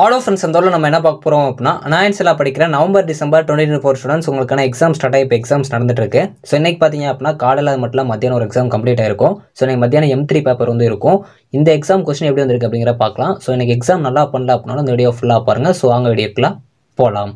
All of friends அந்த நம்ம என்ன பார்க்க போகிறோம் அப்படின்னா அனாயன்ஸில் படிக்கிற நவம்பர் டிசம்பர் 2024 ஸ்டூடெண்ட்ஸ் உங்களுக்கான எக்ஸாம் ஸ்டார்ட் ஆகி இப்போ எக்ஸாம்ஸ் நடந்துட்டு இருக்கு. ஸோ இன்னைக்கு பார்த்தீங்க அப்படின்னா காலையில் அது மட்டும் மத்தியானம் ஒரு எக்ஸாம் கம்ப்ளீட் ஆயிருக்கும். ஸோ இன்னைக்கு மத்தியானம் M3 பேப்பர் வந்து இருக்கும். இந்த எக்ஸாம் கொஸ்டின் எப்படி வந்திருக்கு அப்படிங்கிற பார்க்கலாம். ஸோ இன்னைக்கு எக்ஸாம் நல்லா பண்ணல அப்படின்னா இந்த வீடியோ ஃபுல்லாக பாருங்கள். ஸோ அங்கே வீடியோக்குலாம் போகலாம்.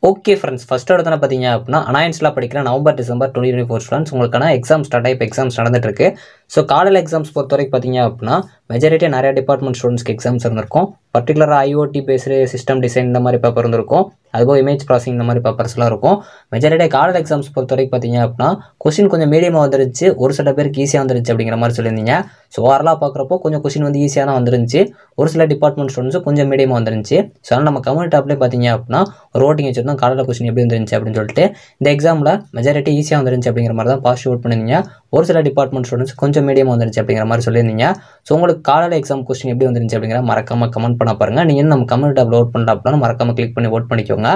ஓகே ஃப்ரெண்ட்ஸ், ஃபஸ்ட் இடத்துல பார்த்தீங்க அப்படின்னா அனாயன்ஸில் படிக்கிற நவம்பர் டிசம்பர் 2024 ஸ்டூடெண்ட்ஸ் உங்களுக்கான எக்ஸாம் ஸ்டார்ட் ஆகி இப்போ எக்ஸாம்ஸ் நடந்துட்டு இருக்கு. ஸோ காலையில் எக்ஸாம்ஸ் பொறுத்த வரைக்கும் பார்த்தீங்க அப்படின்னா மெஜாரிட்டியாக நிறைய டிபார்ட்மெண்ட் ஸ்டூடெண்ட்ஸ்க்கு எக்ஸாம்ஸ் இருந்திருக்கும். பர்டிகுலராக IoT பேஸ்டு சிஸ்டம் டிசைன் இந்த மாதிரி பேப்பர் இருந்திருக்கும். அதுபோல் இமேஜ் ப்ராசஸிங் இந்த மாதிரி பேப்பர்ஸ்லாம் இருக்கும். மெஜாரிட்டியாக காலையில் எக்ஸாம்ஸ் பொறுத்த வரைக்கும் பார்த்தீங்க அப்படின்னா கொஸ்டின் கொஞ்சம் மீடியமாக வந்துருச்சு, ஒரு சில பேருக்கு ஈஸியாக வந்துருச்சு அப்படிங்கிற மாதிரி சொல்லியிருந்தீங்க. ஸோ ஓவராலாக பார்க்குறப்போ கொஞ்சம் கொஸ்டின் வந்து ஈஸியாக தான் வந்துருந்துச்சு, ஒரு சில டிபார்ட்மெண்ட் ஸ்டூடெண்ட்ஸும் கொஞ்சம் மீடியமாக வந்துருந்துச்சு. ஸோ அதனால் நம்ம கமெண்ட் டாப்லேயே பார்த்தீங்க அப்படின்னா ஒரு ஓட்டிங் வச்சுருந்தோம் காலையில் கொஸ்டின் எப்படி வந்துருந்துச்சு அப்படின்னு சொல்லிட்டு. இந்த எக்ஸாமில் மெஜாரிட்டி ஈஸியாக வந்துருந்துச்சு அப்படிங்கிற மாதிரி தான் பாசிட்டிவ் ஓட் பண்ணியிருந்தீங்க. ஒரு சில டிபார்ட்மெண்ட் ஸ்டூடெண்ட்ஸ் கொஞ்சம் மீடியமாக வந்துருச்சு அப்படிங்கிற மாதிரி சொல்லியிருந்தீங்க. ஸோ உங்களுக்கு காலையில் எக்ஸாம் கொஸ்டின் எப்படி வந்துருந்துச்சு அப்படிங்கிற மறக்காமல் கமெண்ட் பண்ண பாருங்கள். நீங்கள் நம்ம கமெண்ட் டாப்ல ஓட் பண்ணல அப்படின்னா மறக்காமல் கிளிக் பண்ணி ஓட் பண்ணிக்கோங்க.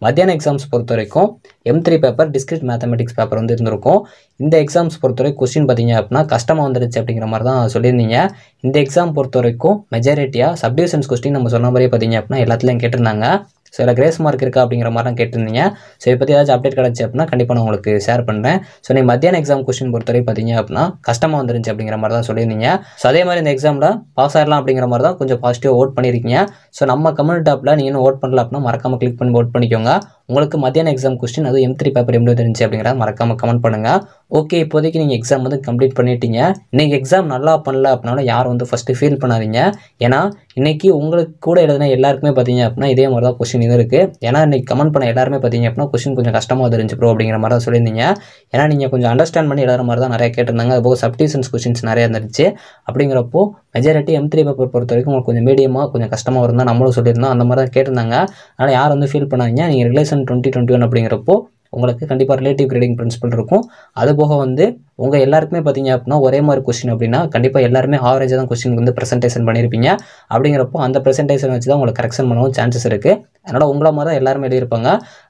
மத்தியான எக்ஸாம்ஸ் பொறுத்த வரைக்கும் M3 paper discrete mathematics paper வந்து இருந்திருக்கும். இந்த எக்ஸாம்ஸ் பொறுத்த வரைக்கும் கொஸ்டின் பார்த்தீங்க அப்படின்னா கஷ்டமாக வந்துருச்சு அப்படிங்கிற மாதிரி தான் சொல்லியிருந்தீங்க. இந்த எக்ஸாம் பொறுத்த வரைக்கும் மெஜாரிட்டியாக சப்டிவிஷன்ஸ் கொஸ்டின் நம்ம சொன்ன மாதிரியே பார்த்தீங்க அப்படின்னா எல்லாத்துலையும் கேட்டிருந்தாங்க. ஸோ இதில் கிரேஸ் மார்க் இருக்கா அப்படிங்கிற மாதிரி தான் கேட்டிருந்தீங்க. ஸோ இதை பற்றி ஏதாச்சும் அப்டேட் கிடச்சி அப்படின்னா கண்டிப்பாக நான் உங்களுக்கு ஷேர் பண்ணுறேன். ஸோ நீங்கள் மத்தியான எக்ஸாம் கொஸ்டின் பொறுத்தவரை பார்த்தீங்க அப்படின்னா கஷ்டமாக வந்துருந்துச்சு அப்படிங்கிற மாதிரி தான் சொல்லியிருந்தீங்க. ஸோ அதே மாதிரி இந்த எக்ஸாமில் பாஸ் ஆகிடலாம் அப்படிங்கிற மாதிரி தான் கொஞ்சம் பாசிட்டிவாக ஓட் பண்ணியிருக்கீங்க. ஸோ நம்ம கமெண்ட் டாப்பில் நீங்கள் இன்னும் ஓட் பண்ணல அப்படின்னா மறக்காமல் கிளிக் பண்ணி ஓட் பண்ணிக்கோங்க. உங்களுக்கு மத்தியான எக்ஸாம் கொஸ்டின் அது M3 பேப்பர் எப்படி வந்துருந்துச்சு அப்படிங்கிறத மறக்காமல் கமெண்ட் பண்ணுங்கள். ஓகே, இப்போதைக்கு நீங்கள் எக்ஸாம் வந்து கம்ப்ளீட் பண்ணிட்டீங்க. இன்றைக்கி எக்ஸாம் நல்லா பண்ணல அப்படின்னாலும் யாரும் வந்து ஃபஸ்ட்டு ஃபீல் பண்ணாதீங்க. ஏன்னா இன்றைக்கி உங்களுக்கு கூட எழுதின எல்லாருக்குமே பார்த்தீங்க அப்படின்னா இதே மாதிரி தான் கொஸ்டின் இது இருக்குது. ஏன்னா இன்றைக்கி கமெண்ட் பண்ண எல்லாருமே பார்த்தீங்க அப்படின்னா கொஸ்டின் கொஞ்சம் கஷ்டமாக வந்துருந்துச்சு ப்ரோ அப்படிங்கிற மாதிரி தான் சொல்லியிருந்தீங்க. ஏன்னா நீங்கள் கொஞ்சம் அண்டர்ஸ்டாண்ட் பண்ணி எழுதுற மாதிரி தான் நிறைய கேட்டிருந்தாங்க. அதுபோக சப்டிவிஷன்ஸ் கொஸ்டின்ஸ் நிறையா இருந்துச்சு. அப்படிங்கிறப்போ மெஜாரிட்டி M3 பேப்பர் பொறுத்த வரைக்கும் உங்களுக்கு கொஞ்சம் மீடியமாக கொஞ்சம் கஷ்டமாக இருந்தால் நம்மளும் சொல்லியிருந்தோம், அந்த மாதிரி தான் கேட்டிருந்தாங்க. அதனால் யாரும் வந்து ஃபீல் பண்ணாதீங்க. நீங்கள் ரிலேஷன் 2021 அப்படிங்கிறப்போ உங்களுக்கு கண்டிப்பாக ரிலேட்டிவ் கிரேடிங் பிரின்சிபல் இருக்கும். அதுபோக வந்து உங்கள் எல்லாருக்குமே பார்த்தீங்க அப்படின்னா ஒரே மாதிரி கொஸ்டின் அப்படின்னா கண்டிப்பாக எல்லாருமே ஆவரேஜாக தான் கொஸ்டின் வந்து ப்ரெசென்டேஷன் பண்ணியிருப்பீங்க. அப்படிங்கிறப்போ அந்த ப்ரெசென்டேஷன் வச்சு தான் உங்களுக்கு கரெக்ஷன் பண்ணவும் சான்சஸ் இருக்குது. அதனால் உங்களை மாதிரி தான் எல்லாருமே எழுதியிருப்பாங்க.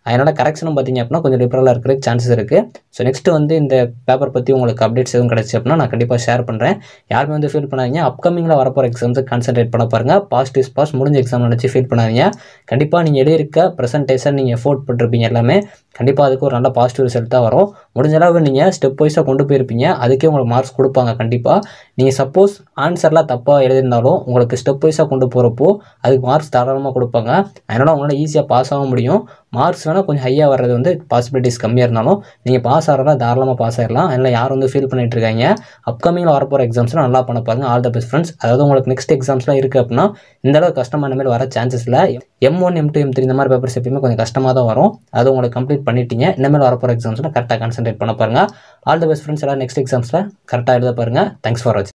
அதனால் கரெக்ஷனும் பார்த்தீங்க அப்படின்னா கொஞ்சம் லிபரலாக இருக்கிறதுக்கு சான்சஸ் இருக்குது. ஸோ நெக்ஸ்ட்டு வந்து இந்த பேப்பர் பற்றி உங்களுக்கு அப்டேட்ஸ் எதுவும் கிடச்சி அப்படின்னா நான் கண்டிப்பாக ஷேர் பண்ணுறேன். யாருமே வந்து ஃபீல் பண்ணாதீங்க. அப்கமிங்கில் வரப்போகிற எக்ஸாம்ஸை கான்சன்ட்ரேட் பண்ண பாருங்கள். பாஸ்ட் இஸ் பாஸ், முடிஞ்ச எக்ஸாம் நினச்சி ஃபீல் பண்ணாதீங்க. கண்டிப்பாக நீங்கள் எழுதியிருக்க ப்ரெசென்டேஷன் நீங்கள் எஃபோர்ட் பண்ணிருப்பீங்க எல்லாமே, கண்டிப்பாக அதுக்கு ஒரு நல்ல பாசிட்டிவ் ரிசல்ட் தான் வரும். முடிஞ்ச அளவு நீங்கள் ஸ்டெப் வைஸாக கொண்டு போயிருப்பீங்க, அதுக்கே உங்களுக்கு மார்க்ஸ் கொடுப்பாங்க கண்டிப்பாக. நீங்கள் சப்போஸ் ஆன்சர்லாம் தப்பாக எழுதியிருந்தாலும் உங்களுக்கு ஸ்டெப் வைஸாக கொண்டு போகிறப்போ அதுக்கு மார்க்ஸ் தாராளமாக கொடுப்பாங்க. அதனால் உங்களால் ஈஸியாக பாஸ் ஆக முடியும். மார்க்ஸ் வேணால் கொஞ்சம் ஹையாக வர்றது வந்து பாசிபிலிட்டிஸ் கம்மியாக இருந்தாலும் நீங்கள் பாஸ் ஆகிறதா தாராளமாக பாஸ் ஆகிடலாம். அதனால் யாரும் வந்து ஃபீல் பண்ணிட்டு இருக்காங்க. அப்கமிங்கில் வரப்போகிற எக்ஸாம்ஸ்லாம் நல்லா பண்ண பாருங்க. All the best friends. அதாவது உங்களுக்கு நெக்ஸ்ட் எக்ஸாம்ஸ்லாம் இருக்குது அப்படின்னா இந்தளவு கஷ்டமான மாதிரி வர சான்சஸ் இல்லை. M1 M2 M3 இந்த மாதிரி பேப்பர்ஸ் எப்பயுமே கொஞ்சம் கஷ்டமாக தான் வரும். அது உங்களுக்கு கம்ப்ளீட் பண்ணிட்டீங்க. இனிமேல் வரப்போகிற எக்ஸாம்ஸில் கரெக்டாக கான்சன்ட்ரேட் பண்ண பாருங்கள். All the best friends. எல்லாம் நெக்ஸ்ட் எக்ஸாம்ஸில் கரெக்டாக எழுத பாருங்கள். தேங்க்ஸ் ஃபார் வாட்சிங்.